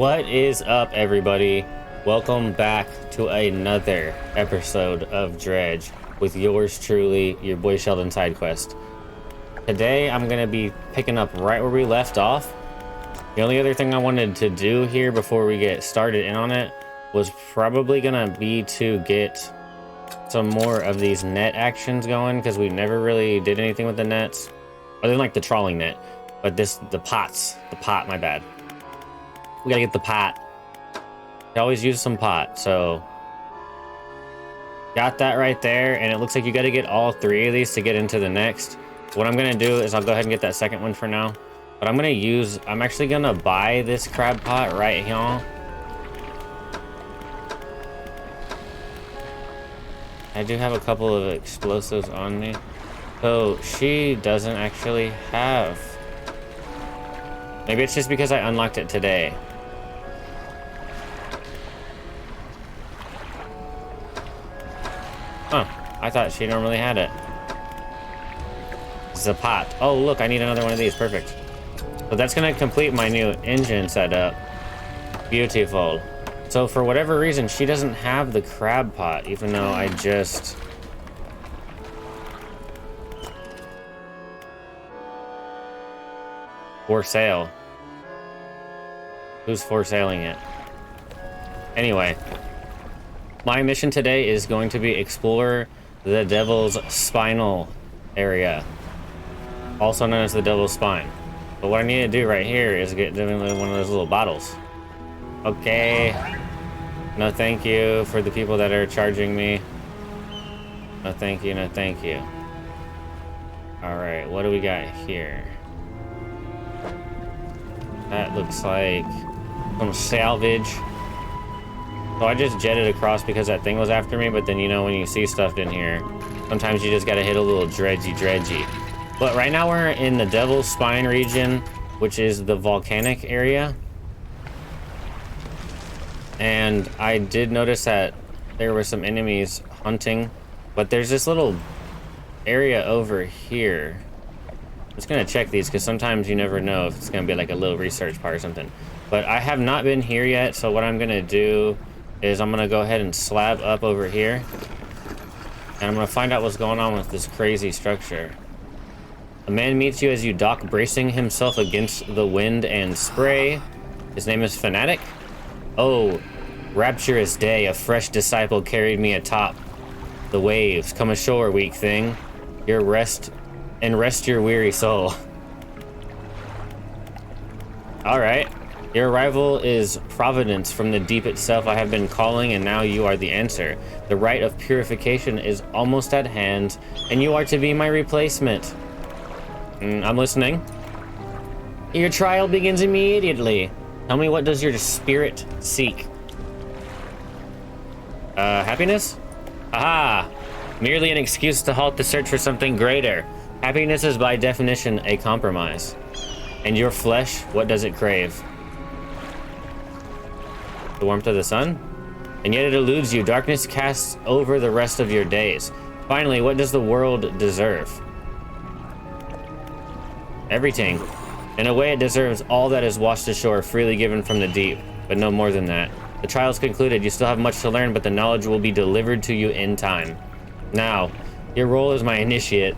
What is up, everybody? Welcome back to another episode of Dredge with yours truly, your boy SheldonSideQuest. Today, I'm going to be picking up right where we left off. The only other thing I wanted to do here before we get started in on it was probably going to be to get some more of these net actions going, because we never really did anything with the nets, other than like the trawling net. But the pot, my bad. We gotta get the pot. I always use some pot, so got that right there. And it looks like you got to get all three of these to get into the next. What I'm gonna do is I'll go ahead and get that second one for now, but I'm actually gonna buy this crab pot right here. I do have a couple of explosives on me, so she doesn't actually have. Maybe it's just because I unlocked it today. Huh, I thought she normally had it. It's a pot. Oh, look, I need another one of these. Perfect. So that's going to complete my new engine setup. Beautiful. So for whatever reason, she doesn't have the crab pot, even though I just... For sale. Who's for saling it? Anyway. My mission today is going to be explore the Devil's Spinal area, also known as the Devil's Spine. But what I need to do right here is get one of those little bottles. Okay. No thank you for the people that are charging me. No thank you, no thank you. Alright, what do we got here? That looks like some salvage. So I just jetted across because that thing was after me, but then, you know, when you see stuff in here, sometimes you just gotta hit a little dredgy. But right now we're in the Devil's Spine region, which is the volcanic area. And I did notice that there were some enemies hunting, but there's this little area over here. I'm just gonna check these because sometimes you never know if it's gonna be like a little research part or something. But I have not been here yet, so what I'm gonna do is I'm gonna go ahead and slab up over here, and I'm gonna find out what's going on with this crazy structure. A man meets you as you dock, bracing himself against the wind and spray. His name is Fanatic. Oh, rapturous day, a fresh disciple carried me atop the waves. Come ashore, weak thing. Rest your weary soul. All right. Your arrival is providence from the deep itself. I have been calling, and now you are the answer. The rite of purification is almost at hand, and you are to be my replacement. I'm listening. Your trial begins immediately. Tell me, what does your spirit seek? Happiness? Aha! Merely an excuse to halt the search for something greater. Happiness is by definition a compromise. And your flesh, what does it crave? The warmth of the sun? And yet it eludes you. Darkness casts over the rest of your days. Finally, what does the world deserve? Everything. In a way, it deserves all that is washed ashore, freely given from the deep, but no more than that. The trial's concluded. You still have much to learn, but the knowledge will be delivered to you in time. Now, your role as my initiate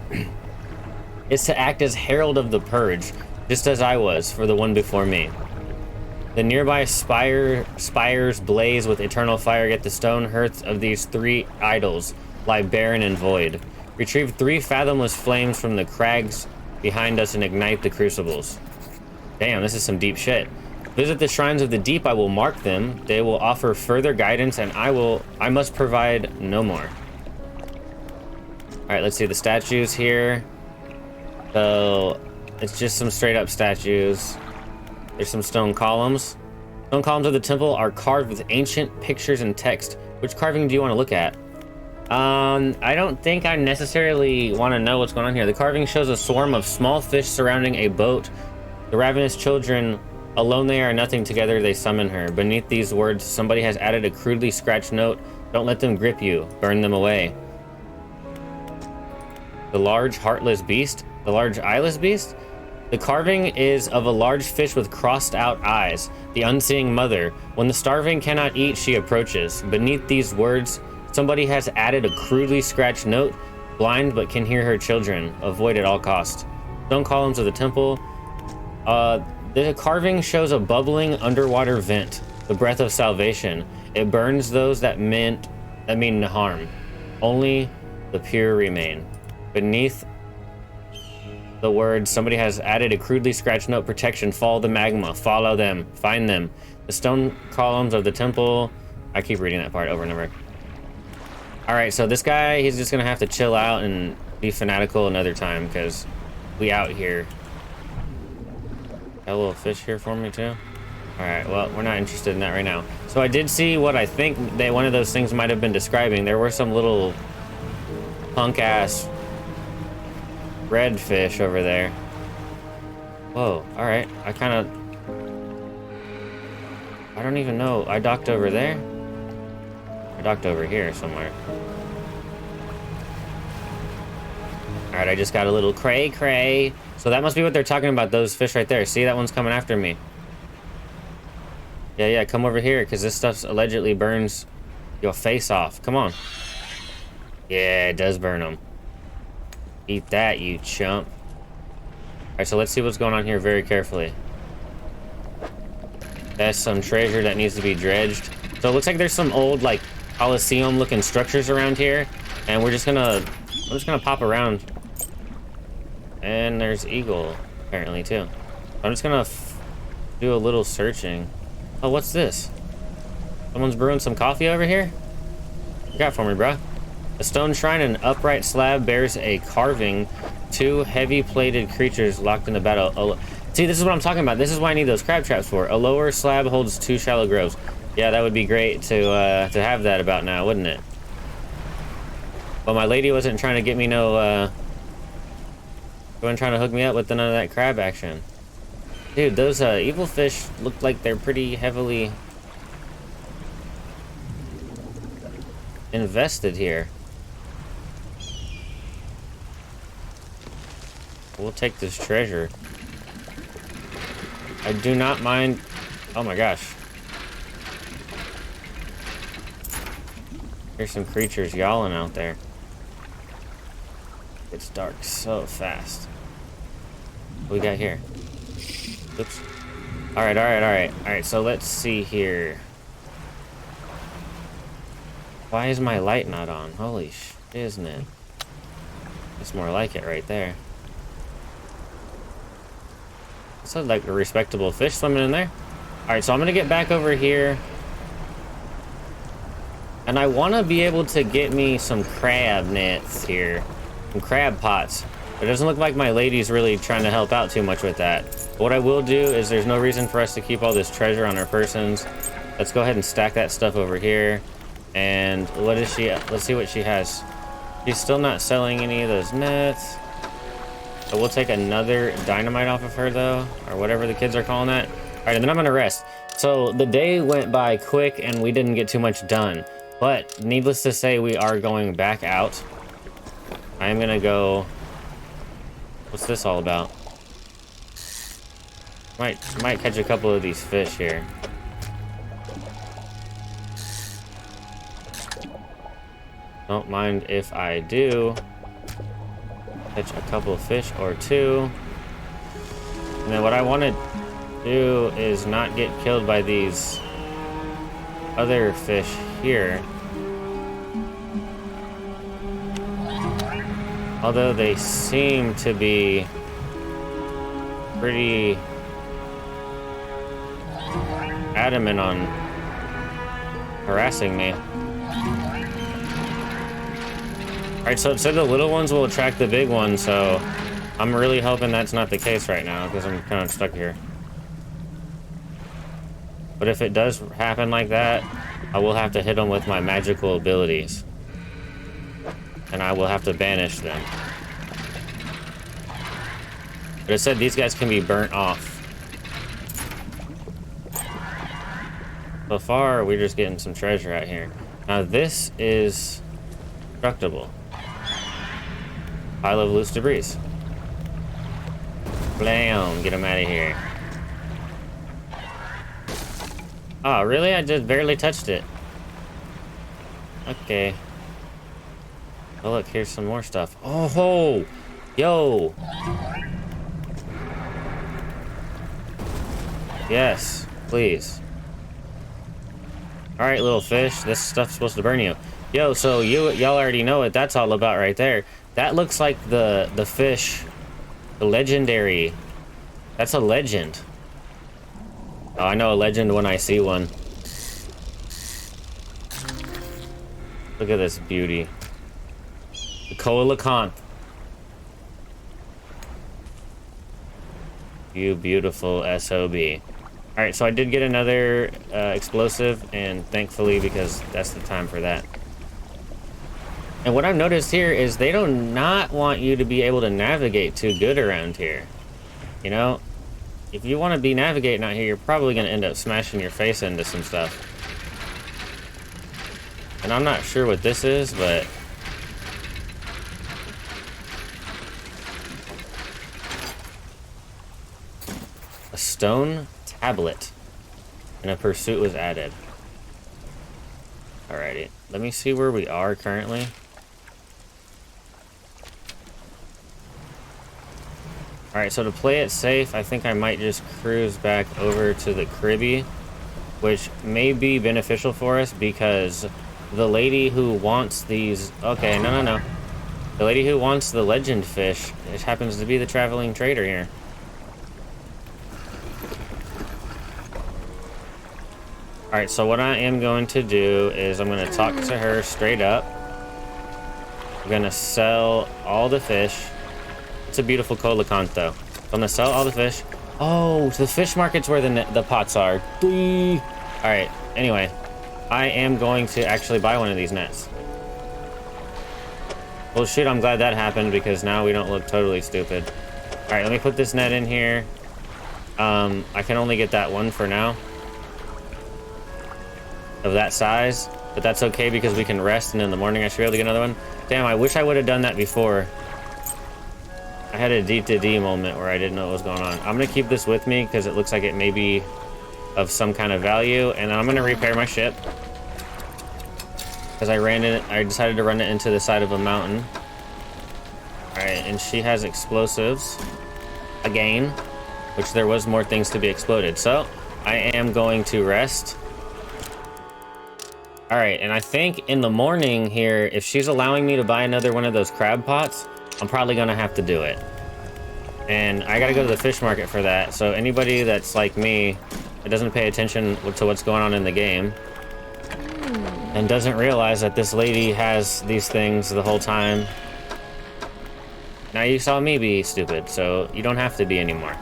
is to act as herald of the purge, just as I was for the one before me. The nearby spires blaze with eternal fire, yet the stone hearths of these three idols lie barren and void. Retrieve 3 fathomless flames from the crags behind us and ignite the crucibles. Damn, this is some deep shit. Visit the shrines of the deep, I will mark them. They will offer further guidance, and I must provide no more. Alright, let's see the statues here. So, it's just some straight up statues. There's some stone columns. Stone columns of the temple are carved with ancient pictures and text. Which carving do you want to look at? I don't think I necessarily want to know what's going on here. The carving shows a swarm of small fish surrounding a boat. The ravenous children, alone they are nothing, together they summon her. Beneath these words, somebody has added a crudely scratched note. Don't let them grip you. Burn them away. The large heartless beast? The large eyeless beast? The carving is of a large fish with crossed out eyes, the unseeing mother. When the starving cannot eat, she approaches. Beneath these words, somebody has added a crudely scratched note, blind but can hear her children. Avoid at all costs. Stone columns of the temple. The carving shows a bubbling underwater vent, the breath of salvation. It burns those that mean no harm. Only the pure remain. Beneath the words, somebody has added a crudely scratched note, protection. Follow the magma. Follow them. Find them. The stone columns of the temple. I keep reading that part over and over. All right, so this guy, he's just gonna have to chill out and be fanatical another time because we out here. Got a little fish here for me too. All right, well, we're not interested in that right now. So I did see what I think one of those things might have been describing. There were some little punk ass red fish over there. Whoa, all right. I don't even know. I docked over there? I docked over here somewhere. All right, I just got a little cray. So that must be what they're talking about, those fish right there. See, that one's coming after me. Yeah, come over here, because this stuff allegedly burns your face off. Come on. Yeah, it does burn them. Eat that, you chump. Alright, so let's see what's going on here very carefully. That's some treasure that needs to be dredged. So it looks like there's some old, like, Coliseum-looking structures around here. And we're just gonna pop around. And there's eagle, apparently, too. I'm just gonna do a little searching. Oh, what's this? Someone's brewing some coffee over here? What you got for me, bruh? A stone shrine and an upright slab bears a carving. Two heavy-plated creatures locked in the battle. See, this is what I'm talking about. This is why I need those crab traps for. A lower slab holds two shallow groves. Yeah, that would be great to have that about now, wouldn't it? But my lady wasn't trying to get me no, wasn't trying to hook me up with none of that crab action. Dude, those evil fish look like they're pretty heavily invested here. We'll take this treasure. I do not mind. Oh my gosh. There's some creatures yowling out there. It's dark so fast. What we got here? Oops. Alright, so let's see here. Why is my light not on? Holy isn't it? It's more like it right there. This looks like a respectable fish swimming in there. Alright, so I'm gonna get back over here. And I wanna be able to get me some crab nets here. Some crab pots. It doesn't look like my lady's really trying to help out too much with that. But what I will do is there's no reason for us to keep all this treasure on our persons. Let's go ahead and stack that stuff over here. And what is she? Let's see what she has. She's still not selling any of those nets. So we'll take another dynamite off of her though, or whatever the kids are calling that. All right, and then I'm gonna rest. So the day went by quick and we didn't get too much done. But needless to say, we are going back out. I am gonna go. What's this all about? Might catch a couple of these fish here. Don't mind if I do. Catch a couple of fish or two. And then what I want to do is not get killed by these other fish here. Although they seem to be pretty adamant on harassing me. Alright, so it said the little ones will attract the big ones, so I'm really hoping that's not the case right now, because I'm kind of stuck here. But if it does happen like that, I will have to hit them with my magical abilities. And I will have to banish them. But it said these guys can be burnt off. So far, we're just getting some treasure out here. Now this is destructible. Pile of loose debris. Blam, get him out of here. Oh, really? I just barely touched it. Okay. Oh, look, here's some more stuff. Oh, ho! Yo! Yes, please. Alright, little fish. This stuff's supposed to burn you. Yo, so y'all already know what that's all about right there. That looks like the fish. The legendary. That's a legend. Oh, I know a legend when I see one. Look at this beauty. The coelacanth. You beautiful SOB. Alright, so I did get another explosive, and thankfully, because that's the time for that. And what I've noticed here is they do not want you to be able to navigate too good around here. You know? If you want to be navigating out here, you're probably going to end up smashing your face into some stuff. And I'm not sure what this is, but... a stone tablet. And a pursuit was added. Alrighty. Let me see where we are currently. Alright, so to play it safe, I think I might just cruise back over to the Caribbean, which may be beneficial for us because the lady who wants these... Okay, no. The lady who wants the legend fish, it happens to be the traveling trader here. Alright, so what I am going to do is I'm going to talk to her straight up. I'm going to sell all the fish. It's a beautiful coelacanth, though. I'm gonna sell all the fish. Oh, the fish market's where the pots are. Alright, anyway. I am going to actually buy one of these nets. Well, shoot, I'm glad that happened because now we don't look totally stupid. Alright, let me put this net in here. I can only get that one for now. Of that size. But that's okay because we can rest and in the morning I should be able to get another one. Damn, I wish I would have done that before. I had a D2D moment where I didn't know what was going on. I'm gonna keep this with me because it looks like it may be of some kind of value, and then I'm gonna repair my ship because I decided to run it into the side of a mountain. All right, and she has explosives again, which there was more things to be exploded. So I am going to rest. All right, and I think in the morning here, if she's allowing me to buy another one of those crab pots, I'm probably gonna have to do it. And I gotta go to the fish market for that. So anybody that's like me, that doesn't pay attention to what's going on in the game, and doesn't realize that this lady has these things the whole time. Now you saw me be stupid, so you don't have to be anymore.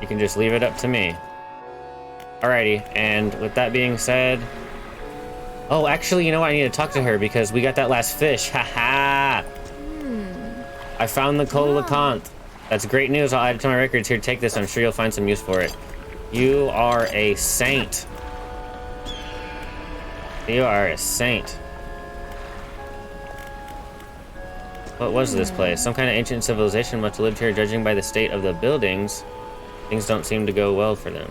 You can just leave it up to me. Alrighty, and with that being said... Oh, actually, you know what? I need to talk to her because we got that last fish. Haha! I found the coelacanth. That's great news. I'll add it to my records. Here, take this. I'm sure you'll find some use for it. You are a saint. You are a saint. What was this place? Some kind of ancient civilization must have lived here. Judging by the state of the buildings, things don't seem to go well for them.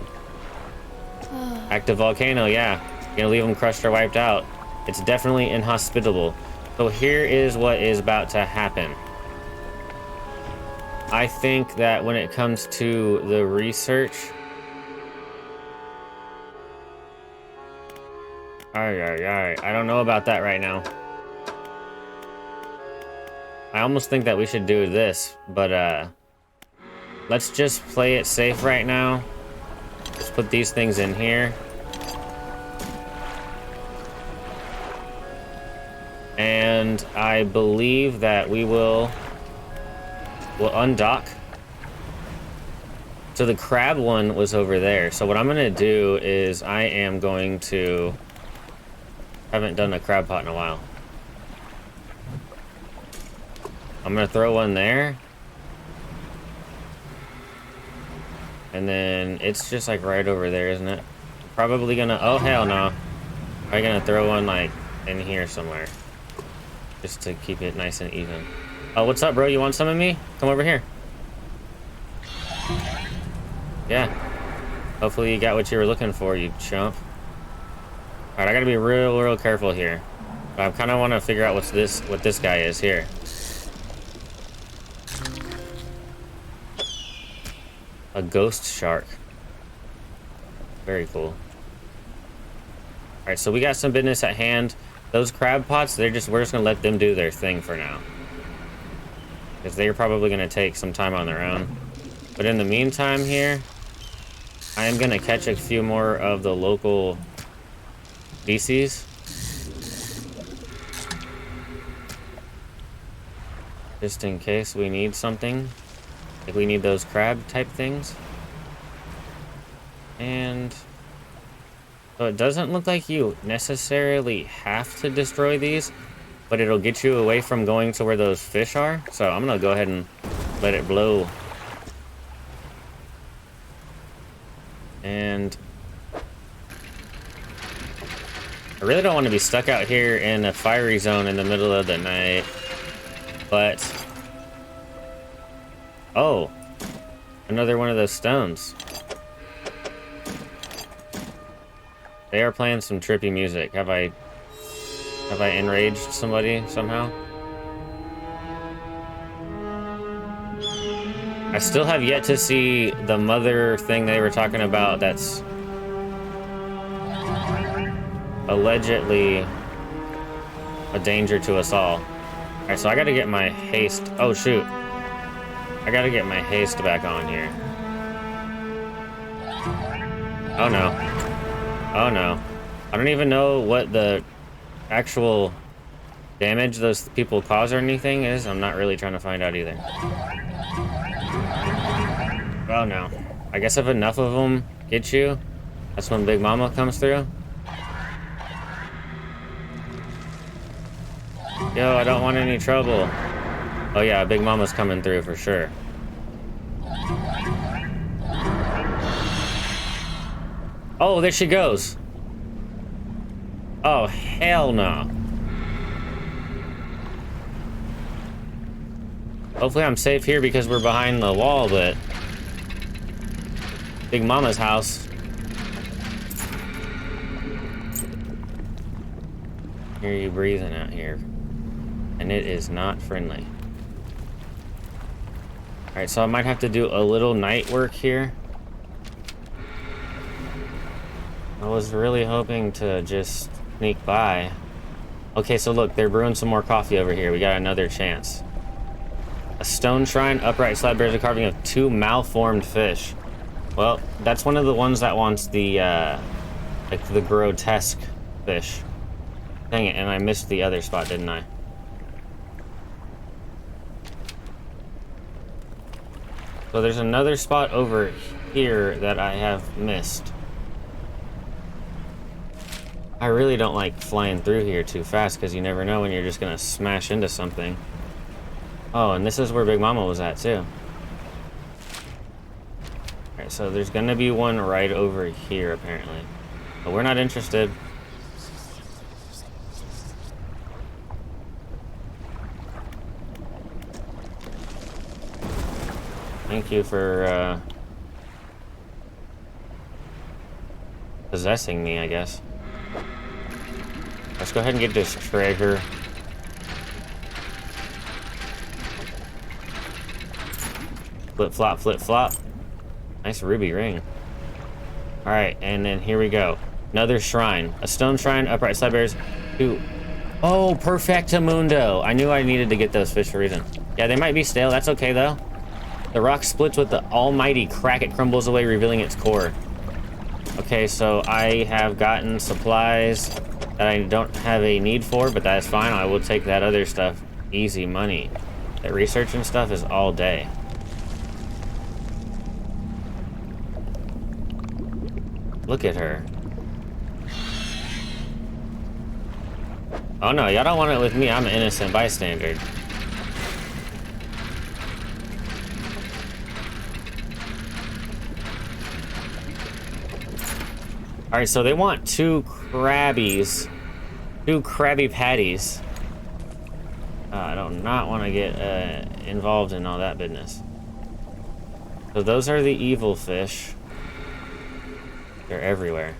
Active volcano, yeah. You're gonna leave them crushed or wiped out. It's definitely inhospitable. So here is what is about to happen. I think that when it comes to the research... I don't know about that right now. I almost think that we should do this, but let's just play it safe right now. Let's put these things in here. And I believe that we'll undock. So the crab one was over there. So what I'm gonna do is I am going to... haven't done a crab pot in a while. I'm gonna throw one there. And then it's just like right over there, isn't it? Probably gonna... oh, hell no. I'm gonna throw one like in here somewhere. Just to keep it nice and even. Oh, what's up, bro? You want some of me? Come over here. Yeah. Hopefully you got what you were looking for, you chump. Alright, I gotta be real careful here. But I kind of want to figure out what this guy is here. A ghost shark. Very cool. Alright, so we got some business at hand. Those crab pots, we're just gonna let them do their thing for now. Because they're probably gonna take some time on their own. But in the meantime here, I am gonna catch a few more of the local species. Just in case we need something. Like we need those crab type things. And so it doesn't look like you necessarily have to destroy these, but it'll get you away from going to where those fish are. So I'm gonna go ahead and let it blow. And I really don't want to be stuck out here in a fiery zone in the middle of the night. But oh, another one of those stones. They are playing some trippy music. Have I enraged somebody somehow? I still have yet to see the mother thing they were talking about that's allegedly a danger to us all. Alright, so I gotta get my haste. Oh, shoot. I gotta get my haste back on here. Oh, no. Oh, no. I don't even know what the actual damage those people cause or anything is. I'm not really trying to find out either. Oh, no. I guess if enough of them get you, that's when Big Mama comes through. Yo, I don't want any trouble. Oh yeah, Big Mama's coming through for sure. Oh, there she goes. Oh, hell no. Hopefully I'm safe here because we're behind the wall, but Big Mama's house. Hear you breathing out here. And it is not friendly. Alright, so I might have to do a little night work here. I was really hoping to just sneak by. Okay, so look, they're brewing some more coffee over here. We got another chance. A stone shrine, upright slab bears a carving of 2 malformed fish. Well, that's one of the ones that wants the, like the grotesque fish. Dang it, and I missed the other spot, didn't I? So there's another spot over here that I have missed. I really don't like flying through here too fast because you never know when you're just gonna smash into something. Oh, and this is where Big Mama was at too. Alright, so there's gonna be one right over here apparently. But we're not interested. Thank you for, possessing me, I guess. Let's go ahead and get this treasure. Flip flop, flip flop. Nice ruby ring. Alright, and then here we go. Another shrine. A stone shrine, upright slab bears. 2. Oh, perfectamundo. I knew I needed to get those fish for a reason. Yeah, they might be stale. That's okay, though. The rock splits with the almighty crack. It crumbles away, revealing its core. Okay, so I have gotten supplies that I don't have a need for, but that's fine. I will take that other stuff. Easy money. That research and stuff is all day. Look at her. Oh no, y'all don't want it with me. I'm an innocent bystander. Alright, so they want 2 crabbies. 2 Krabby Patties. I do not want to get involved in all that business. So those are the evil fish. They're everywhere.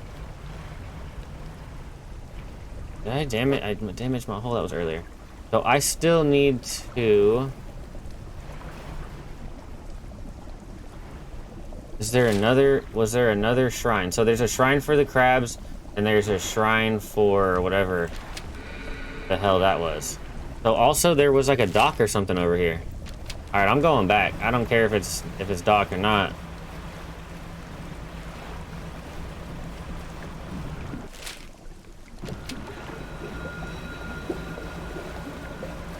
Did I damage my hole? That was earlier. So I still need to... Was there another shrine? So there's a shrine for the crabs, and there's a shrine for whatever the hell that was. So also there was like a dock or something over here. All right, I'm going back. I don't care if it's dock or not.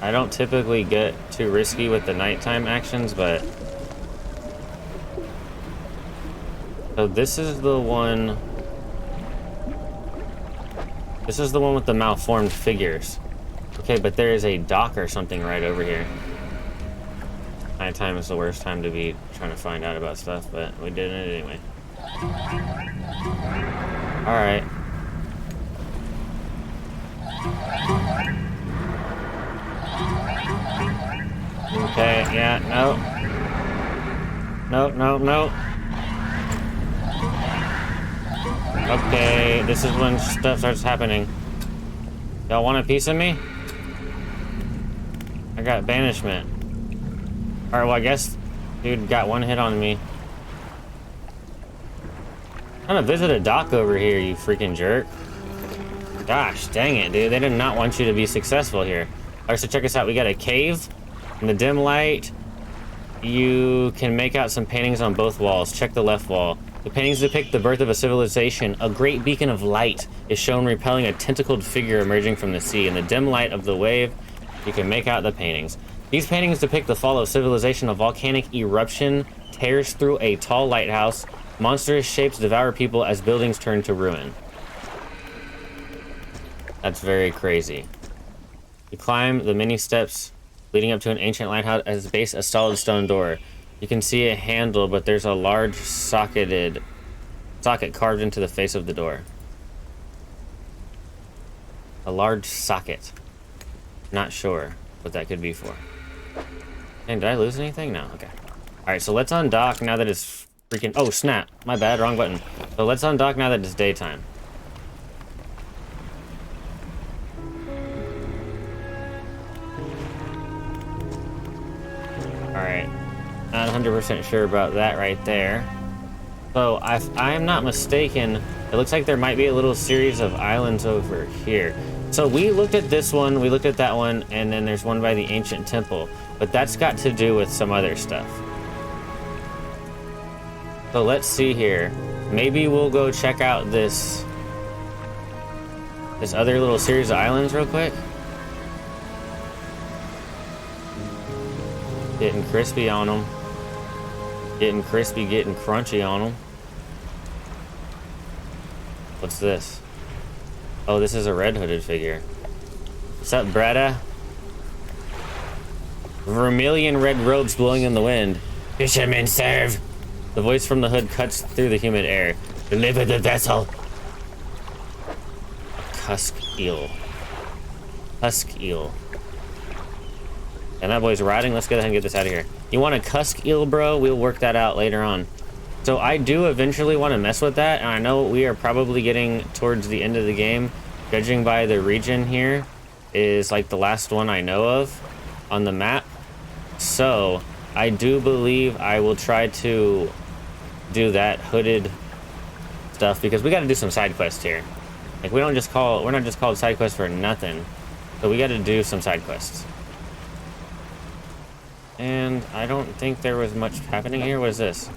I don't typically get too risky with the nighttime actions, but... So this is the one... This is the one with the malformed figures. Okay, but there is a dock or something right over here. Nighttime is the worst time to be trying to find out about stuff, but we did it anyway. Alright. Okay, yeah, no. No. Okay, this is when stuff starts happening. Y'all want a piece of me? I got banishment. Alright, well, I guess dude got one hit on me. I'm trying to visit a dock over here, you freaking jerk. Gosh, dang it, dude. They did not want you to be successful here. Alright, so check us out. We got a cave. In the dim light, you can make out some paintings on both walls. Check the left wall. The paintings depict the birth of a civilization. A great beacon of light is shown repelling a tentacled figure emerging from the sea. In the dim light of the wave, you can make out the paintings. These paintings depict the fall of civilization. A volcanic eruption tears through a tall lighthouse. Monstrous shapes devour people as buildings turn to ruin. That's very crazy. You climb the many steps leading up to an ancient lighthouse at its base, a solid stone door. You can see a handle, but there's a large socket carved into the face of the door. A large socket. Not sure what that could be for. Dang, did I lose anything? No, okay. Alright, so let's undock now that it's freaking... Oh, snap. My bad, wrong button. So let's undock now that it's daytime. Alright, not 100% sure about that right there. So, if I am not mistaken, it looks like there might be a little series of islands over here. So we looked at this one, we looked at that one, and then there's one by the ancient temple. But that's got to do with some other stuff. So let's see here. Maybe we'll go check out this other little series of islands real quick. Getting crispy on them. Getting crispy, getting crunchy on them. What's this? Oh, this is a red hooded figure. What's up, Bretta? Vermilion red robes blowing in the wind. Fishermen serve! The voice from the hood cuts through the humid air. Deliver the vessel! A cusk eel. Husk eel. And that boy's riding. Let's go ahead and get this out of here. You want a cusk eel, bro? We'll work that out later on. So I do eventually want to mess with that, and I know we are probably getting towards the end of the game. Judging by the region here, is like the last one I know of on the map. So I do believe I will try to do that hooded stuff, because we got to do some side quests here. Like we're not just called side quests for nothing. So we got to do some side quests. And I don't think there was much happening here. What is this?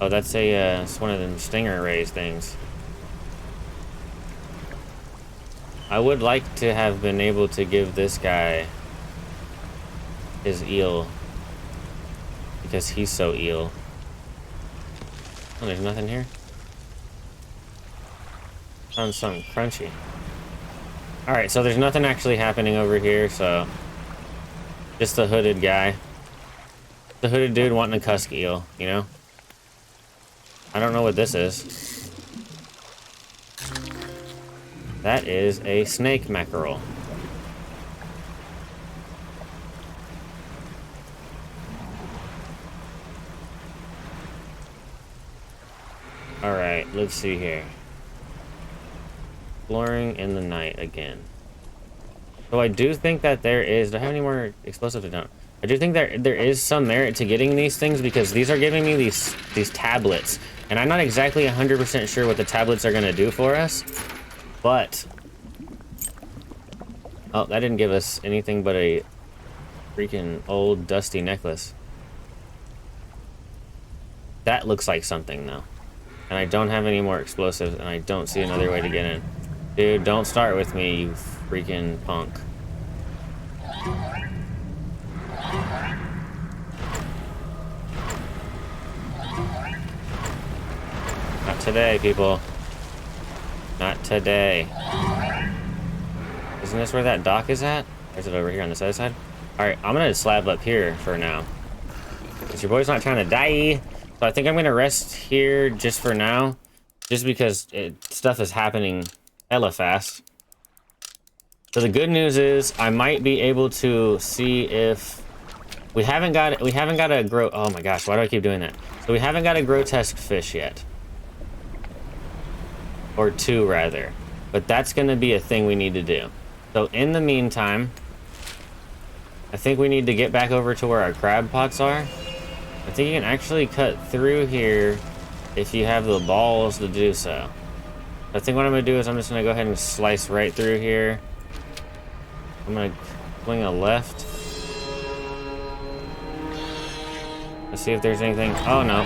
Oh, that's it's one of them stinger rays things. I would like to have been able to give this guy his eel, because he's so eel. Oh, there's nothing here. Found something crunchy. Alright, so there's nothing actually happening over here, so just the hooded guy. The hooded dude wanting a cusk eel, you know? I don't know what this is. That is a snake mackerel. Alright, let's see here. Exploring in the night again. So I do think that there is... Do I have any more explosives? I don't. I do think there is some merit to getting these things because these are giving me these tablets. And I'm not exactly 100% sure what the tablets are going to do for us. But... Oh, that didn't give us anything but a freaking old dusty necklace. That looks like something, though. And I don't have any more explosives, and I don't see another way to get in. Dude, don't start with me, you freaking punk. Not today, people. Not today. Isn't this where that dock is at? Or is it over here on this other side? Alright, I'm gonna slab up here for now. Because your boy's not trying to die. So I think I'm gonna rest here just for now. Just because stuff is happening hella fast. So the good news is I might be able to see if we haven't got a grow. Oh my gosh, why do I keep doing that? So we haven't got a grotesque fish yet. Or two rather. But that's gonna be a thing we need to do. So in the meantime, I think we need to get back over to where our crab pots are. I think you can actually cut through here if you have the balls to do so. I think what I'm gonna do is I'm just gonna go ahead and slice right through here. I'm gonna swing a left. Let's see if there's anything. Oh no.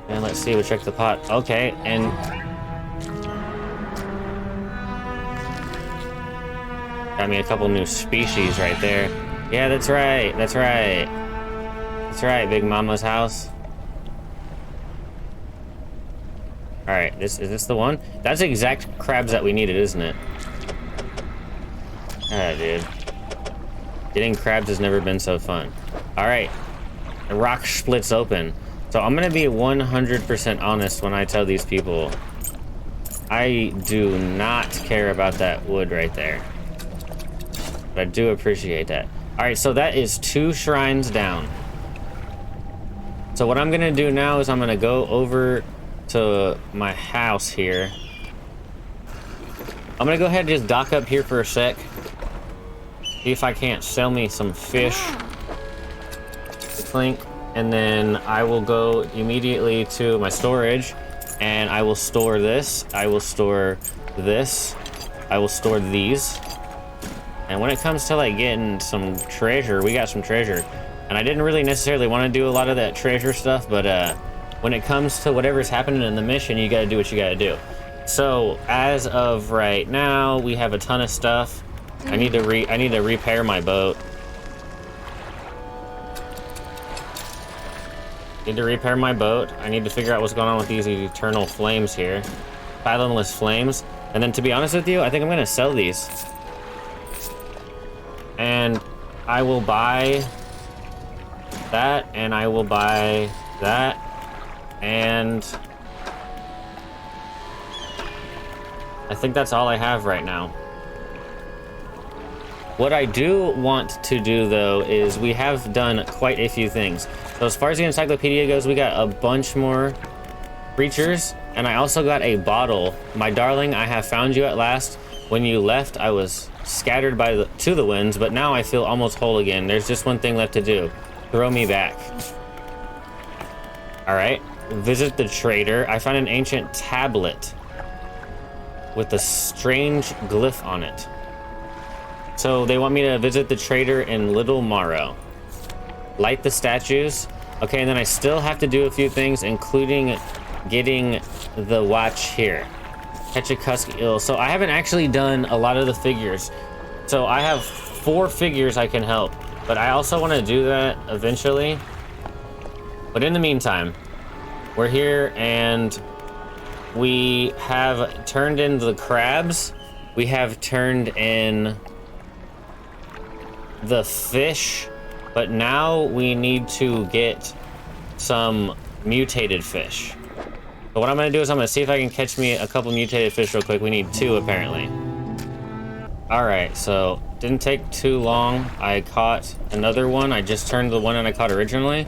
And let's see, we'll check the pot. Okay, and got me a couple new species right there. Yeah, that's right. That's right. That's right, Big Mama's house. Alright, is this the one? That's the exact crabs that we needed, isn't it? Ah, dude. Getting crabs has never been so fun. Alright. The rock splits open. So I'm gonna be 100% honest when I tell these people I do not care about that wood right there. But I do appreciate that. Alright, so that is 2 shrines down. So what I'm gonna do now is I'm gonna go over to my house here. I'm gonna go ahead and just dock up here for a sec. See if I can't sell me some fish. Clink. And then I will go immediately to my storage and I will store this. I will store this. I will store these. And when it comes to like getting some treasure, we got some treasure. And I didn't really necessarily want to do a lot of that treasure stuff, but when it comes to whatever's happening in the mission, you gotta do what you gotta do. So as of right now, we have a ton of stuff. I need to repair my boat. Need to repair my boat. I need to figure out what's going on with these eternal flames here. Fathomless flames. And then to be honest with you, I think I'm gonna sell these. And I will buy that, and I will buy that, and I think that's all I have right now. What I do want to do though is we have done quite a few things. So as far as the encyclopedia goes, we got a bunch more creatures, and I also got a bottle. My darling, I have found you at last. When you left, I was scattered to the winds, but now I feel almost whole again. There's just one thing left to do. Throw me back. All right, visit the trader. I found an ancient tablet with a strange glyph on it. So they want me to visit the trader in Little Morrow. Light the statues. Okay, and then I still have to do a few things, including getting the watch here. Catch a Cusk ill. So I haven't actually done a lot of the figures. So I have 4 figures I can help, but I also want to do that eventually. But in the meantime, we're here and we have turned in the crabs. We have turned in the fish, but now we need to get some mutated fish. So what I'm gonna do is I'm gonna see if I can catch me a couple mutated fish real quick. We need 2 apparently. All right, so didn't take too long. I caught another one. I just turned the one that I caught originally.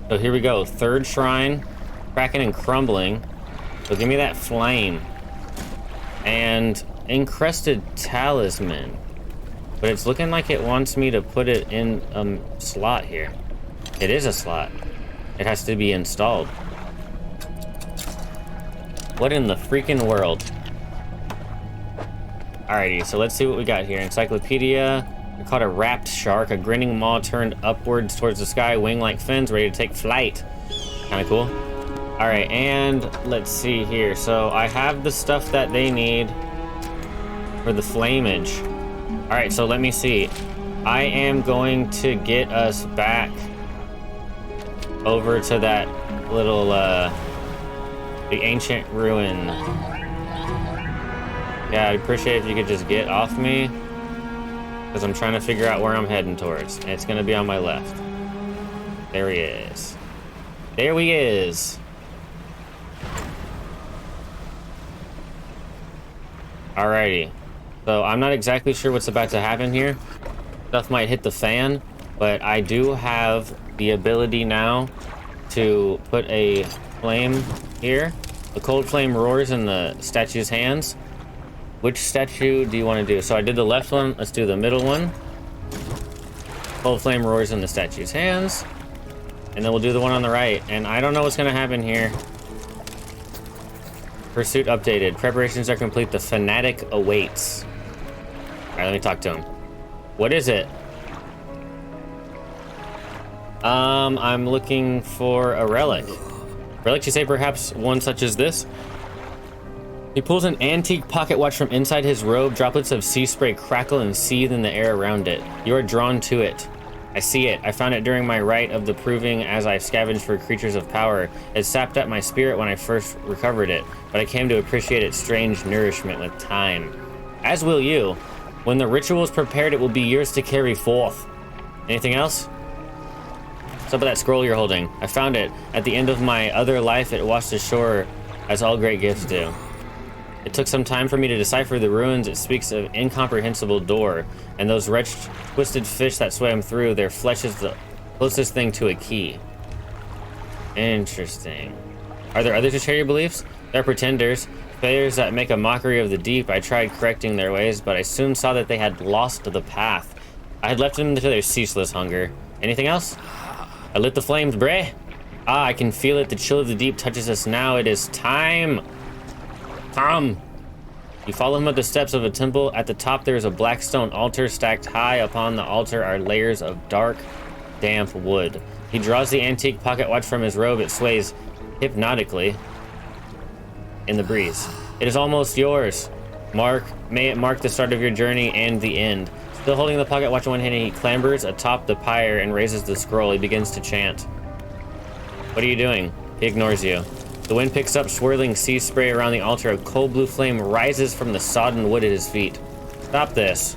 So here we go. Third shrine, cracking and crumbling. So give me that flame. And encrusted talisman. But it's looking like it wants me to put it in a slot here. It is a slot. It has to be installed. What in the freaking world? Alrighty, so let's see what we got here. Encyclopedia. We caught a wrapped shark, a grinning maw turned upwards towards the sky, wing-like fins, ready to take flight. Kinda cool. Alright, and let's see here. So I have the stuff that they need for the flamage. Alright, so let me see. I am going to get us back over to that little, the ancient ruin. Yeah, I'd appreciate if you could just get off me, because I'm trying to figure out where I'm heading towards, and it's going to be on my left. There he is. There he is. Alrighty. So I'm not exactly sure what's about to happen here. Stuff might hit the fan, but I do have the ability now to put a flame here. The cold flame roars in the statue's hands. Which statue do you want to do? So I did the left one. Let's do the middle one. Cold flame roars in the statue's hands. And then we'll do the one on the right. And I don't know what's going to happen here. Pursuit updated. Preparations are complete. The fanatic awaits. All right, let me talk to him. What is it? I'm looking for a relic. Relic, you say perhaps one such as this? He pulls an antique pocket watch from inside his robe. Droplets of sea spray crackle and seethe in the air around it. You are drawn to it. I see it. I found it during my rite of the proving as I scavenged for creatures of power. It sapped up my spirit when I first recovered it, but I came to appreciate its strange nourishment with time. As will you. When the ritual is prepared, it will be yours to carry forth. Anything else? What's up with that scroll you're holding? I found it. At the end of my other life, it washed ashore, as all great gifts do. It took some time for me to decipher the ruins. It speaks of incomprehensible door, and those wretched, twisted fish that swam through, their flesh is the closest thing to a key. Interesting. Are there others who share your beliefs? They're pretenders, failures that make a mockery of the deep. I tried correcting their ways, but I soon saw that they had lost the path. I had left them to their ceaseless hunger. Anything else? I lit the flames, breh. Ah, I can feel it. The chill of the deep touches us now. It is time. Come! You follow him up the steps of a temple. At the top there is a black stone altar. Stacked high upon the altar are layers of dark, damp wood. He draws the antique pocket watch from his robe. It sways hypnotically in the breeze. It is almost yours. May it mark the start of your journey and the end. Still holding the pocket watch in one hand, he clambers atop the pyre and raises the scroll. He begins to chant. What are you doing? He ignores you. The wind picks up, swirling sea spray around the altar. A cold blue flame rises from the sodden wood at his feet. Stop this.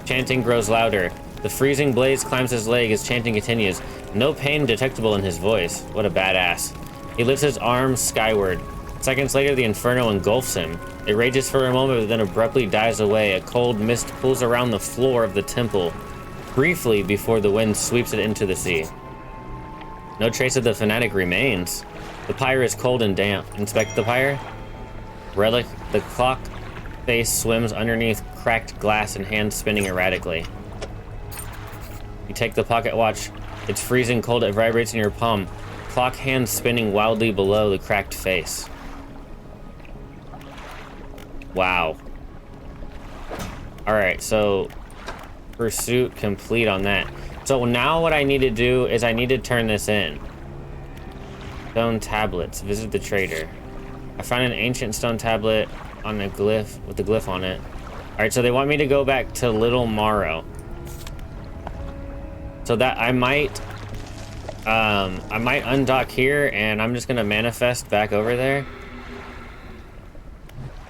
Chanting grows louder. The freezing blaze climbs his leg as chanting continues. No pain detectable in his voice. What a badass. He lifts his arms skyward. Seconds later, the inferno engulfs him. It rages for a moment, but then abruptly dies away. A cold mist pulls around the floor of the temple, briefly before the wind sweeps it into the sea. No trace of the fanatic remains. The pyre is cold and damp. Inspect the pyre. Relic. The clock face swims underneath cracked glass and hands spinning erratically. You take the pocket watch. It's freezing cold. It vibrates in your palm. Clock hands spinning wildly below the cracked face. Wow. Alright, so pursuit complete on that. So now what I need to do is I need to turn this in. Stone tablets. Visit the trader. I found an ancient stone tablet on a glyph with the glyph on it. Alright, so they want me to go back to Little Morrow. So that I might undock here and I'm just gonna manifest back over there.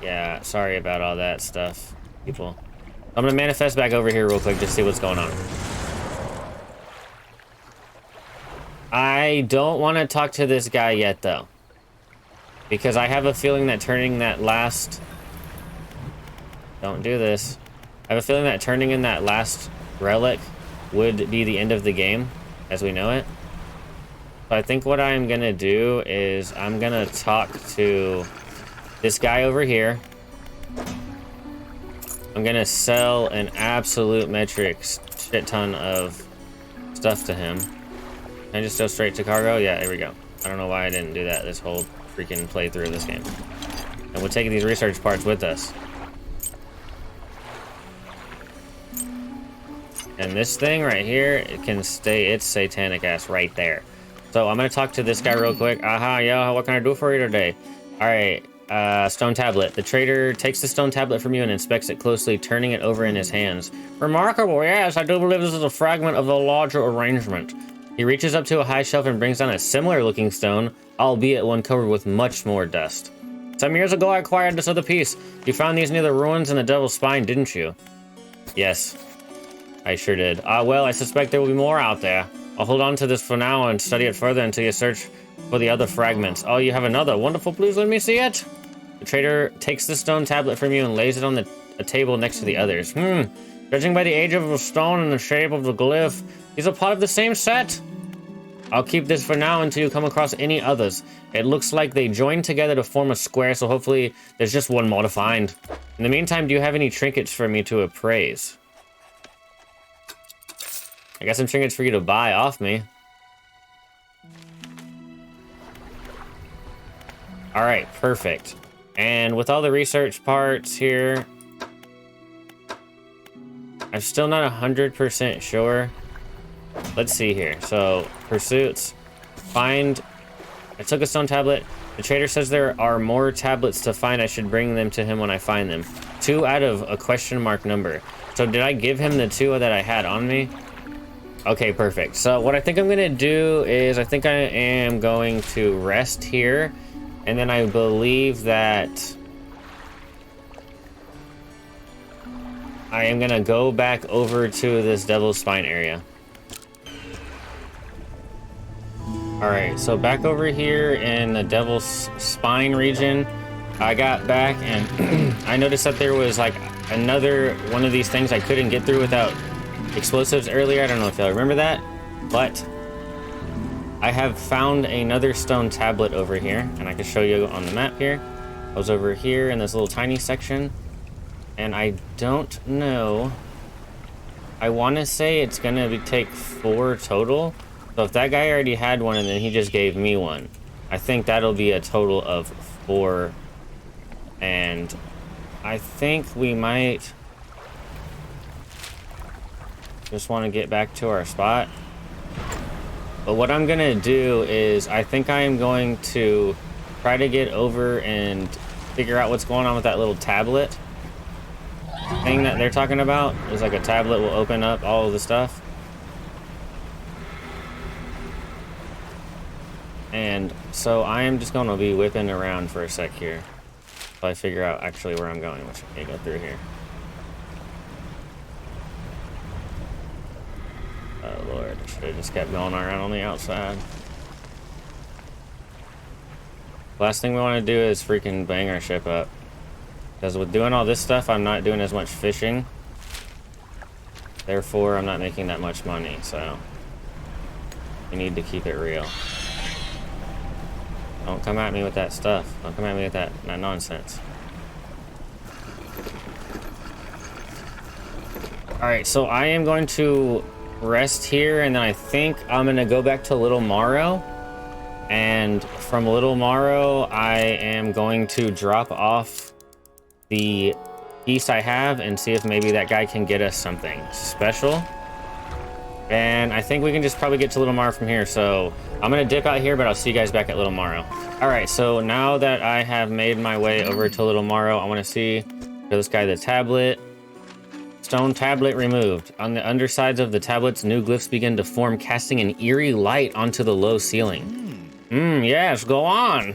Yeah, sorry about all that stuff, people. I'm gonna manifest back over here real quick just to see what's going on. I don't want to talk to this guy yet, though. Because I have a feeling that turning that last... Don't do this. I have a feeling that turning in that last relic would be the end of the game as we know it. So I think what I'm gonna do is I'm gonna talk to this guy over here. I'm gonna sell an absolute metric shit ton of stuff to him. Can I just go straight to cargo? Yeah, there we go. I don't know why I didn't do that this whole freaking playthrough of this game. And we'll take these research parts with us. And this thing right here, it can stay its satanic ass right there. So I'm gonna talk to this guy real quick. Aha, yo, what can I do for you today? All right, stone tablet. The trader takes the stone tablet from you and inspects it closely, turning it over in his hands. Remarkable, yes, I do believe this is a fragment of the larger arrangement. He reaches up to a high shelf and brings down a similar looking stone, albeit one covered with much more dust. Some years ago I acquired this other piece. You found these near the ruins in the Devil's Spine, didn't you? Yes, I sure did. Well, I suspect there will be more out there. I'll hold on to this for now and study it further until you search for the other fragments. Oh, you have another. Wonderful, please let me see it. The trader takes the stone tablet from you and lays it on a table next to the others. Judging by the age of the stone and the shape of the glyph, these are part of the same set. I'll keep this for now until you come across any others. It looks like they joined together to form a square, so hopefully there's just one more to find. In the meantime, do you have any trinkets for me to appraise? I got some trinkets for you to buy off me. All right, perfect. And with all the research parts here, I'm still not 100% sure. Let's see here. So, pursuits. Find. I took a stone tablet. The trader says there are more tablets to find. I should bring them to him when I find them. 2 out of a question mark number. So, did I give him the 2 that I had on me? Okay, perfect. So, what I think I'm going to do is I think I am going to rest here. And then I believe that I am going to go back over to this Devil's Spine area. Alright, so back over here in the Devil's Spine region, I got back and I noticed that there was like another one of these things I couldn't get through without explosives earlier. I don't know if y'all remember that, but I have found another stone tablet over here, and I can show you on the map here. I was over here in this little tiny section, and I don't know. I want to say it's gonna take 4 total. So if that guy already had one and then he just gave me one, I think that'll be a total of 4. And I think we might just want to get back to our spot. But what I'm gonna do is I think I am going to try to get over and figure out what's going on with that little tablet thing that they're talking about. Is like a tablet will open up all of the stuff. And so I am just going to be whipping around for a sec here until I figure out actually where I'm going, which I can't go through here. Oh Lord, I should have just kept going around on the outside. Last thing we want to do is freaking bang our ship up. Because with doing all this stuff, I'm not doing as much fishing. Therefore, I'm not making that much money, so we need to keep it real. Don't come at me with that stuff. Don't come at me with that nonsense. Alright, so I am going to rest here, and then I think I'm going to go back to Little Morrow. And from Little Morrow, I am going to drop off the piece I have and see if maybe that guy can get us something special. And I think we can just probably get to Little Morrow from here. So I'm going to dip out here, but I'll see you guys back at Little Morrow. All right, so now that I have made my way over to Little Morrow, I want to see for this guy the tablet. Stone tablet removed. On the undersides of the tablets, new glyphs begin to form, casting an eerie light onto the low ceiling. Yes, go on.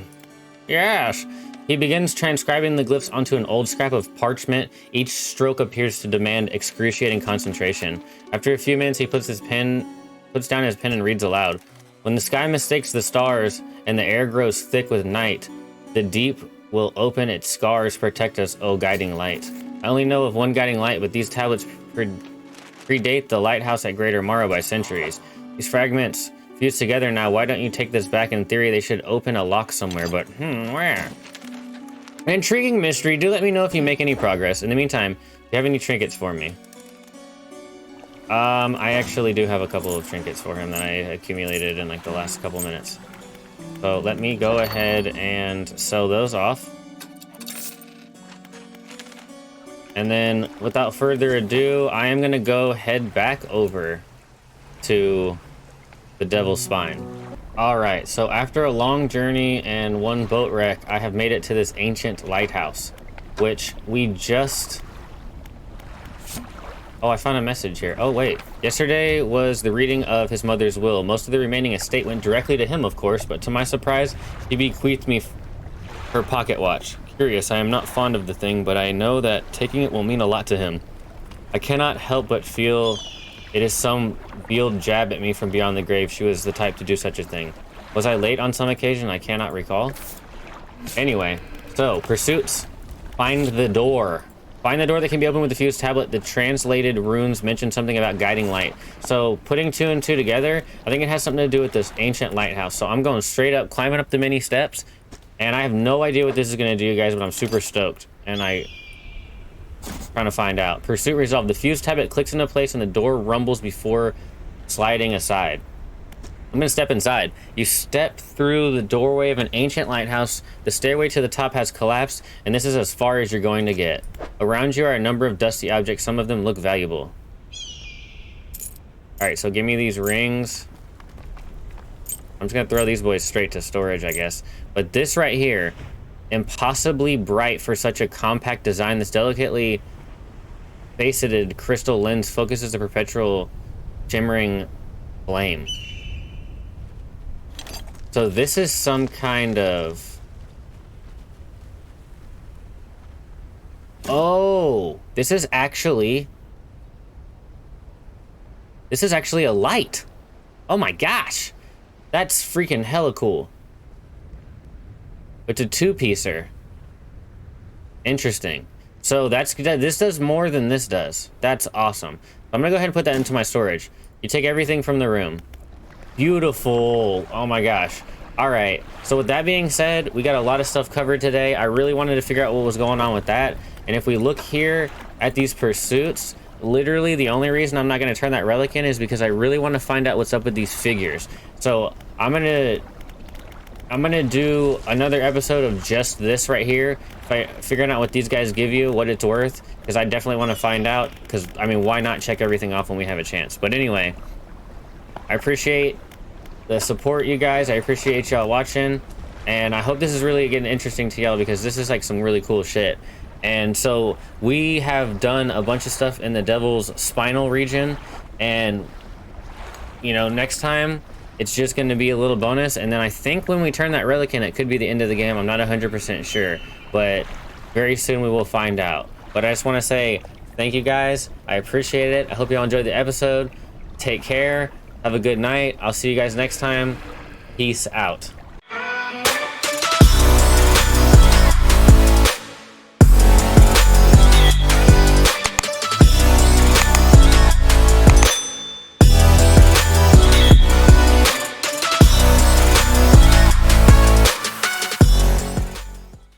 Yes. He begins transcribing the glyphs onto an old scrap of parchment. Each stroke appears to demand excruciating concentration. After a few minutes, he puts down his pen and reads aloud. When the sky mistakes the stars and the air grows thick with night, the deep will open its scars, protect us, O guiding light. I only know of one guiding light, but these tablets predate the lighthouse at Greater Morrow by centuries. These fragments fused together now. Why don't you take this back? In theory, they should open a lock somewhere, but where? An intriguing mystery. Do let me know if you make any progress. In the meantime, do you have any trinkets for me? I actually do have a couple of trinkets for him that I accumulated in like the last couple minutes. So let me go ahead and sell those off. And then without further ado, I am gonna go head back over to the Devil's Spine. All right, so after a long journey and one boat wreck, I have made it to this ancient lighthouse, which we just... Oh, I found a message here. Oh, wait. Yesterday was the reading of his mother's will. Most of the remaining estate went directly to him, of course, but to my surprise, he bequeathed me her pocket watch. Curious, I am not fond of the thing, but I know that taking it will mean a lot to him. I cannot help but feel it is some veiled jab at me from beyond the grave. She was the type to do such a thing. Was I late on some occasion? I cannot recall. Anyway, so, pursuits. Find the door. Find the door that can be opened with the fused tablet. The translated runes mention something about guiding light. So putting 2 and 2 together, I think it has something to do with this ancient lighthouse. So I'm going straight up, climbing up the many steps. And I have no idea what this is going to do, you guys, but I'm super stoked. And I'm trying to find out. Pursuit resolved. The fused tablet clicks into place and the door rumbles before sliding aside. I'm gonna step inside. You step through the doorway of an ancient lighthouse. The stairway to the top has collapsed, and this is as far as you're going to get. Around you are a number of dusty objects. Some of them look valuable. All right, so give me these rings. I'm just gonna throw these boys straight to storage, I guess. But this right here, impossibly bright for such a compact design. This delicately faceted crystal lens focuses a perpetual shimmering flame. So this is some kind of... Oh, this is actually a light. Oh my gosh. That's freaking hella cool. It's a 2-piecer. Interesting. So this does more than this does. That's awesome. I'm gonna go ahead and put that into my storage. You take everything from the room. Beautiful. Oh my gosh. All right, so with that being said, we got a lot of stuff covered today. I really wanted to figure out what was going on with that. And if we look here at these pursuits, literally the only reason I'm not going to turn that relic in is because I really want to find out what's up with these figures. So I'm gonna do another episode of just this right here, figuring out what these guys give you, what it's worth, because I definitely want to find out, because I mean, why not check everything off when we have a chance? But anyway, I appreciate the support, you guys. I appreciate y'all watching, and I hope this is really getting interesting to y'all, because this is like some really cool shit. And so we have done a bunch of stuff in the Devil's Spinal region, and you know, next time it's just going to be a little bonus, and then I think when we turn that relic in, it could be the end of the game. I'm not 100% sure, but very soon we will find out. But I just want to say thank you guys. I appreciate it. I hope y'all enjoyed the episode. Take care. Have a good night. I'll see you guys next time. Peace out.